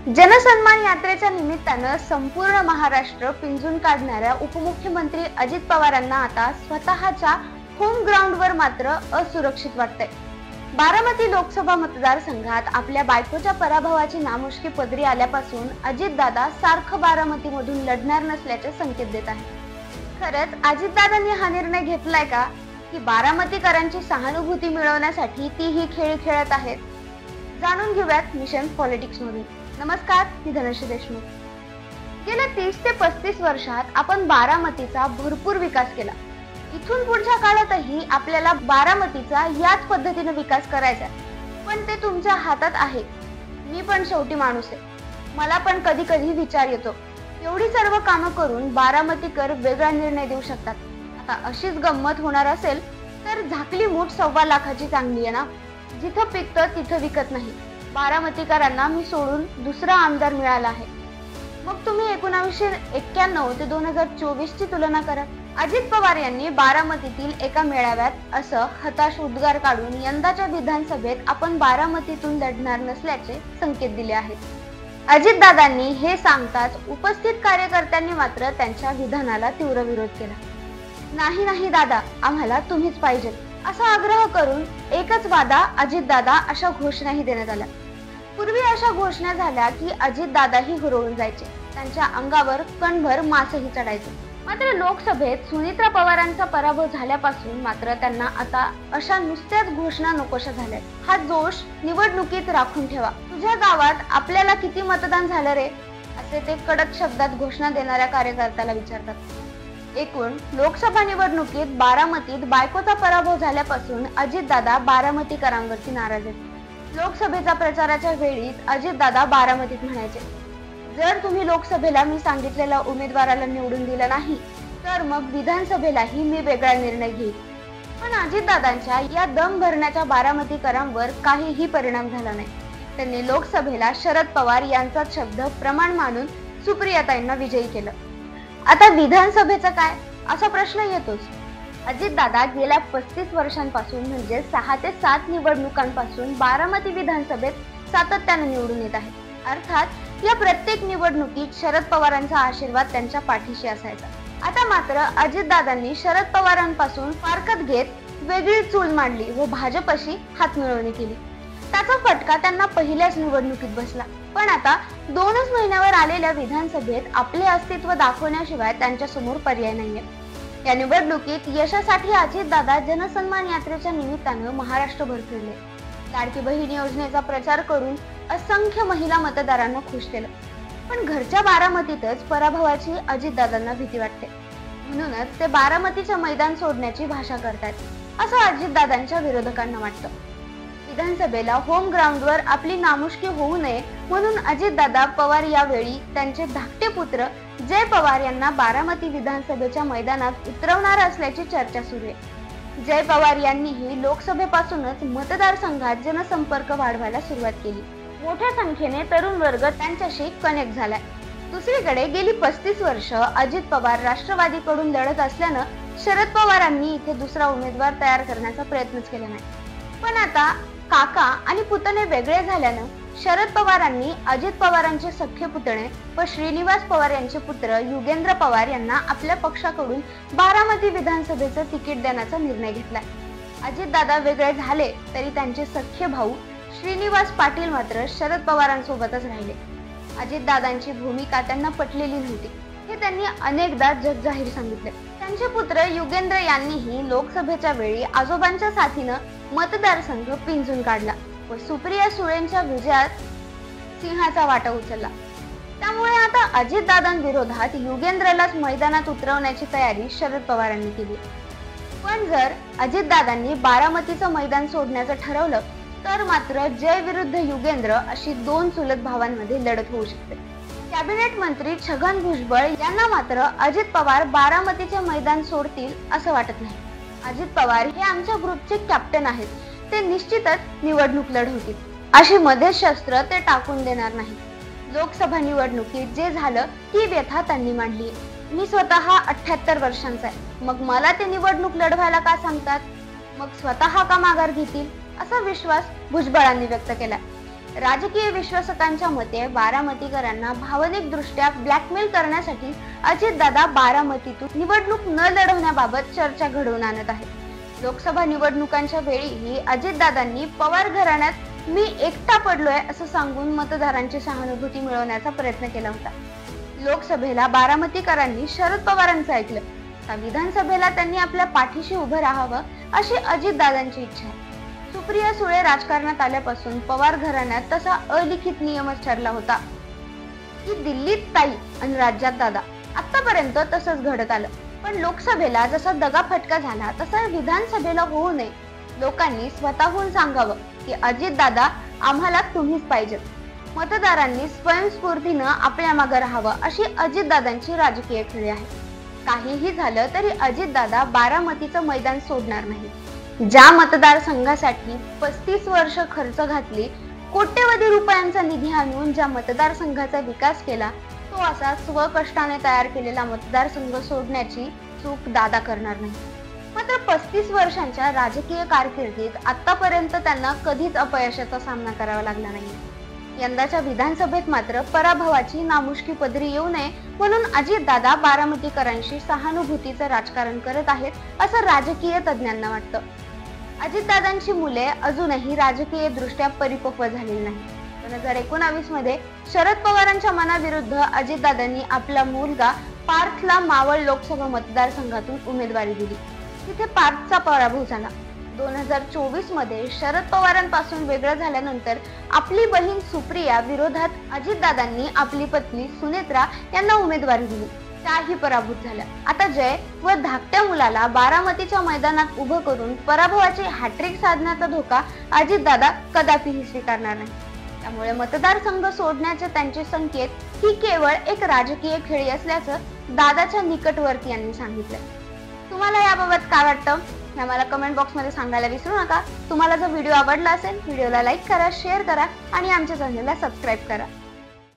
जनसन्मान यात्रेच्या निमित्तानं संपूर्ण महाराष्ट्र पिंजून काढणाऱ्या उपमुख्यमंत्री अजित पवारांना आता स्वतःच्या होम ग्राउंडवर मात्र असुरक्षित वाटतंय। बारामती लोकसभा मतदारसंघात आपल्या बायकोच्या पराभवाची नामुष्की पदरी आल्यापासून अजितदादा सारखं बारामतीमधून लढणार नसल्याचे संकेत देत आहेत। खरंच अजितदादांनी हा निर्णय घेतलाय का की बारामतीकरांची सहानुभूती मिळवण्यासाठी ती ही खेळ खेळत आहेत? जाणून घेऊयात मिशन पॉलिटिक्स मधून। नमस्कार, मी धनश्री देशमुख। गेल्या 30 ते 35 वर्षात आपण बारामतीचा भरपूर विकास केला। इथून पुढच्या काळातही आपल्याला बारामतीचा याच पद्धतीने विकास करायचा आहे, पण ते तुमच्या हातात आहे। मी पण शेवटी माणूस आहे, मला पण कधी कधी विचार येतो, एवढी सर्व कामं करून बारामतीकर वेगळा निर्णय देऊ शकतात। आता अशीच गंमत होणार असेल तर झाकली मूठ 1.25 लाखाची चांगली आहे ना। जिथं पिकतं तिथं विकत नाही। बारामतीकरांना मी सोडून दुसरा आमदार मिळाला आहे। मग तुम्ही 1991 ते 2024 ची तुलना करा। अजित पवार यांनी बारामतीतील एका मेळाव्यात असं हताश उद्गार काढून यंदाच्या विधानसभेत आपण बारामतीतून लढणार नसल्याचे संकेत दिले आहेत। अजितदादांनी हे सांगताच उपस्थित कार्यकर्त्यांनी मात्र त्यांच्या विधानाला तीव्र विरोध केला। नाही नाही दादा, आम्हाला तुम्हीच पाहिजे असा आग्रह करून एकच वादा अजितदादा अशा घोषणाही देण्यात आल्या। पूर्वी अशा घोषणा झाल्या की अजितदादाही हुरळून जायचे, त्यांच्या अंगावर कणभर मासही चढायचे। मात्र लोकसभेत सुनित्रा पवारांचा पराभव झाल्यापासून मात्र त्यांना आता अशा नुसत्याच घोषणा नकोशा झाल्यात। हा जोश निवडणुकीत राखून ठेवा। तुझ्या गावात आपल्याला किती मतदान झालं रे, असे ते कडक शब्दात घोषणा देणाऱ्या कार्यकर्त्याला विचारतात। एकूण लोकसभा निवडणुकीत बारामतीत बायकोचा पराभव झाल्यापासून अजितदादा बारामतीकरांवरती नाराज आहेत। लोकसभेच्या प्रचाराच्या वेळी अजितदादा बारामतीत म्हणायचे, जर तुम्ही लोकसभेला मी सांगितलेल्या उमेदवाराला निवडून दिलं नाही तर मग विधानसभेलाही मी वेगळा निर्णय घेईन। पण अजितदादांच्या या दम भरण्याचा बारामतीकरांवर काहीही परिणाम झाला नाही। त्यांनी लोकसभेला शरद पवार यांचा शब्द प्रमाण मानून सुप्रियाताईंना विजयी केलं। आता विधानसभेचं काय असा प्रश्न येतोच। अजितदादा गेल्या 35 वर्षांपासून म्हणजे 6 ते 7 निवडणुकांपासून बारामती विधानसभेत सातत्याने निवडून येत आहेत। अर्थात या प्रत्येक निवडणुकीत शरद पवारांचा आशीर्वाद त्यांच्या पाठीशी असायचा। आता मात्र अजितदादांनी शरद पवारांपासून फारकत घेत वेगळी चूल मांडली व भाजपशी हातमिळवणी केली। त्याचा फटका त्यांना पहिल्याच निवडणुकीत बसला। पण आता 2च महिन्यावर आलेल्या विधानसभेत आपले अस्तित्व दाखवण्याशिवाय त्यांच्या समोर पर्याय नाहीये। या निवडणुकीत यशासाठी अजितदादा जनसन्मान यात्रेच्या निमित्तानं महाराष्ट्रभर फिरले। लाडकी बहीण योजनेचा प्रचार करून असंख्य महिला मतदारांना खुश केलं। पण घरच्या बारामतीतच पराभवाची अजितदादांना भीती वाटते, म्हणूनच ते बारामतीचं मैदान सोडण्याची भाषा करतात असं अजितदादांच्या विरोधकांना वाटतं। विधानसभेला होम ग्राउंडवर आपली नामुष्की होऊ नये म्हणून अजितदादा पवार यावेळी त्यांचे धाकटे पुत्र जय पवार यांना बारामती विधानसभेच्या मैदानात उतरवणार असल्याची चर्चा सुरू आहे। जय पवार यांनीही लोकसभेपासूनच मतदारसंघात जनसंपर्क वाढवायला सुरुवात केली। मोठ्या संख्येने तरुण वर्ग त्यांच्याशी कनेक्ट झालाय। दुसरीकडे गेली 35 वर्ष अजित पवार राष्ट्रवादीकडून लढत असल्यानं शरद पवारांनी इथे दुसरा उमेदवार तयार करण्याचा प्रयत्नच केला नाही। पण आता काका आणि पुतणे वेगळे झाल्यानं शरद पवारांनी अजित पवारांचे सख्खे पुतणे व श्रीनिवास पवार यांचे पुत्र युगेंद्र पवार यांना आपल्या पक्षाकडून बारामती विधानसभेचं तिकीट देण्याचा निर्णय घेतलाय। अजितदादा वेगळे झाले तरी त्यांचे सख्खे भाऊ श्रीनिवास पाटील मात्र शरद पवारांसोबतच राहिले। अजितदादांची भूमिका त्यांना पटलेली नव्हती, हे त्यांनी अनेकदा जगजाहीर सांगितले। त्यांचे पुत्र युगेंद्र यांनीही लोकसभेच्या वेळी आजोबांच्या साथीनं मतदारसंघ पिंजून काढला व सुप्रिया सुळेंच्या विजयात सिंहाचा वाटा उचलला। त्यामुळे आता अजितदादांविरोधात युगेंद्रलाच मैदानात उतरवण्याची तयारी शरद पवारांनी केली। पण जर अजितदादांनी बारामतीचं मैदान सोडण्याचं ठरवलं तर मात्र जय विरुद्ध युगेंद्र अशी 2 चुलत भावांमध्ये लढत होऊ शकते। कॅबिनेट मंत्री छगन भुजबळ यांना मात्र अजित पवार बारामतीचे मैदान सोडतील असं वाटत नाही। अजित पवार हे आमच्या ग्रुपचे कॅप्टन आहेत, ते निश्चितच निवडणूक लढवतील अशी मध्यशस्त्र ते टाकून देणार नाही। लोकसभा निवडणुकीत जे झालं ती व्यथा त्यांनी मांडली। मी स्वतः 78 वर्षांचा आहे, मग मला ते निवडणूक लढवायला का सांगतात, मग स्वतः का माघार घेतील असा विश्वास भुजबळांनी व्यक्त केला। राजकीय विश्लेषकांच्या मते बारामतीकरांना भावनिकदृष्ट्या ब्लॅकमेल करण्यासाठी अजितदादा बारामतीतून निवडणूक न लढवण्याबाबत चर्चा घडवून आणत आहेत। लोकसभा निवडणुकांच्या वेळीही अजितदादांनी पवार घराण्यात मी एकटा पडलोय असं सांगून मतदारांची सहानुभूती मिळवण्याचा प्रयत्न केला होता। लोकसभेला बारामतीकरांनी शरद पवारांचं ऐकलं तर विधानसभेला त्यांनी आपल्या पाठीशी उभं राहावं अशी अजितदादांची इच्छा आहे। सुप्रिया सुळे राजकारणात आल्यापासून पवार घराण्यात तसा अलिखित नियमच ठरला होता की दिल्लीत ताई आणि राज्यात दादा। आतापर्यंत तसंच घडत आलं, पण लोकसभेला जसा दगाफटका झाला तसा विधानसभेला होऊ नये। लोकांनी स्वतःहून सांगावं की अजितदादा आम्हाला तुम्हीच पाहिजे। मतदारांनी स्वयंस्फूर्तीनं आपल्या मागे राहावं अशी अजितदादांची राजकीय खेळी आहे। काहीही झालं तरी अजितदादा बारामतीचं मैदान सोडणार नाही। ज्या मतदारसंघासाठी 35 वर्ष खर्च घातली, कोट्यवधी रुपयांचा निधी आणून ज्या मतदारसंघाचा विकास केला, तो असा स्वकष्टाने तयार केलेला मतदारसंघ सोडण्याची चूक दादा करणार नाही। मात्र 35 वर्षांच्या राजकीय कारकिर्दीत आतापर्यंत त्यांना कधीच अपयशाचा सामना करावा लागला नाही। यंदाच्या विधानसभेत मात्र पराभवाची नामुष्की पदरी येऊ नये म्हणून अजितदादा बारामतीकरांशी सहानुभूतीचं राजकारण करत आहेत असं राजकीय तज्ञांना वाटतं। अजितदादांची मुले अजूनही राजकीय दृष्ट्या परिपक्व झालेली नाही। 2019 मध्ये शरद पवारांच्या मनाविरुद्ध अजितदादांनी आपला मुलगा पार्थला मावळ लोकसभा मतदारसंघातून उमेदवारी दिली, तिथे पार्थचा पराभव झाला। 2024 मध्ये शरद पवारांपासून वेगळं झाल्यानंतर आपली बहीण सुप्रिया विरोधात अजितदादांनी आपली पत्नी सुनेत्रा यांना उमेदवारी दिली, त्याही पराभूत झाल्या। आता जय व धाकट्या मुलाला बारामतीच्या मैदानात उभं करून पराभवाची हॅट्रिक साधण्याचा धोका अजितदादा कदापिही स्वीकारणार नाही। त्यामुळे मतदारसंघ सोडण्याचे त्यांचे संकेत ही केवळ एक राजकीय खेळी असल्याचं दादाच्या निकटवर्ती यांनी सांगितलंय। तुम्हाला याबाबत काय वाटतं हे आम्हाला कमेंट बॉक्स मध्ये सांगायला विसरू नका। तुम्हाला जर व्हिडिओ आवडला असेल व्हिडिओला लाईक करा, शेअर करा आणि आमच्या चॅनलला सबस्क्राईब करा।